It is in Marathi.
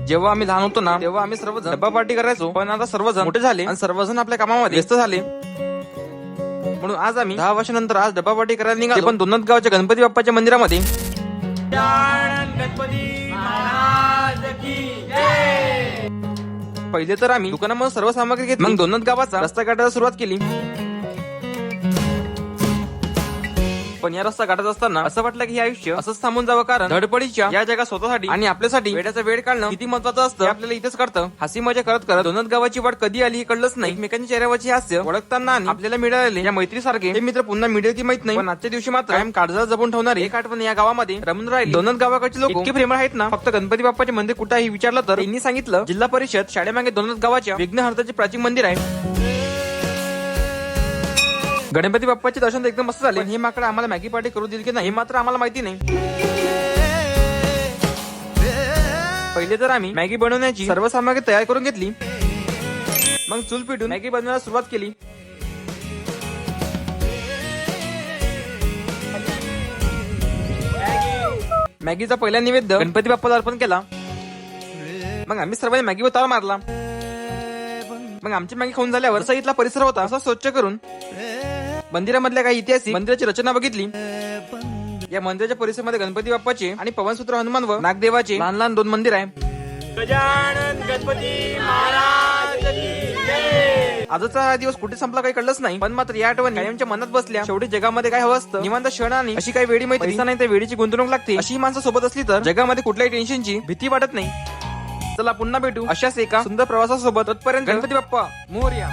जेव्हा आम्ही लहान होतो ना तेव्हा आम्ही सर्वजण डब्बा पार्टी करायचो, पण आता सर्वजण मोठे झाले आणि सर्वजण आपल्या कामामध्ये व्यस्त झाले. म्हणून आज आम्ही 10 वर्षानंतर आज डब्बा पार्टी करायला निघालो, ते पण दोनदगावच्या गणपती बाप्पाच्या मंदिरामध्ये. पहिले तर आम्ही दुकानामधून सर्व सामग्री घेतली, मग दोनदगावाचा रस्ता काढायला सुरुवात केली. पण या रस्ता काढत असताना असं वाटलं की हे आयुष्य असंच थांबून जावं, कारण धडपडीच्या या जगा स्वतःसाठी आणि आपल्यासाठी वेळाचा वेळ काढणं किती महत्वाचं असतं हे आपल्याला इथेच कळतं. हसी मजा करत करत दोनदगावाची वाट कधी आली हे कळलंच नाही. एकमेकांच्या चेहऱ्यावरची हास्य ओळखताना आणि आपल्याला मिळालेले या मैत्रीसारखे हे मित्र पुन्हा मिळेल की माहित नाही, पण आजच्या दिवशी मात्र कायम काळजात जपून ठेवणारी एक आठवण या गावामध्ये रमून राहिली. दोनदगावाकडचे लोक इतके प्रेमळ आहेत ना, फक्त गणपती बाप्पाचे मंदिर कुठे आहे विचारलं तर त्यांनी सांगितलं जिल्हा परिषद शाळेमागे दोनदगावाच्या विघ्नहर्ताचे प्राचीन मंदिर आहे. गणपती बाप्पाचे दर्शन एकदम मस्त झाले, पण हे माकडे आम्हाला मॅगी पार्टी करू दिली की नाही हे मात्र आम्हाला माहिती नाही. पहिले तर आम्ही मॅगी बनवण्याची सर्व सामग्री तयार करून घेतली, मग चूल पेटून मॅगी बनवायला सुरुवात केली. मॅगीचा पहिला नैवेद्य गणपती बाप्पाला अर्पण केला. मग आम्ही सर्वांनी मॅगीवर ताव मारला. मग आमची मॅगी खाऊन झाल्यावर असा इथला परिसर होता असा स्वच्छ करून मंदिरामधल्या काही ऐतिहासिक मंदिराची रचना बघितली. या मंदिराच्या परिसरामध्ये गणपती बाप्पाचे आणि पवनसूत्र हनुमान व नागदेवाचे लहान लहान 2 मंदिर आहे. गजानन गणपती महाराज की जय. आजचा हा दिवस कुठे संपला काही कळलंच नाही, पण मात्र या आठवणी कायमच्या मनात बसल्या. शेवटी जगामध्ये काय हवं असतं, निवांत क्षण आणि अशी काही वेळी माहिती नाही तर वेळीची गुंतवणूक लागते. अशी माणसं सोबत असली तर जगामध्ये कुठल्याही टेन्शनची भीती वाटत नाही. चला पुन्हा भेटू अशाच एका सुंदर प्रवासासोबत. तोपर्यंत गणपती बाप्पा मोरया.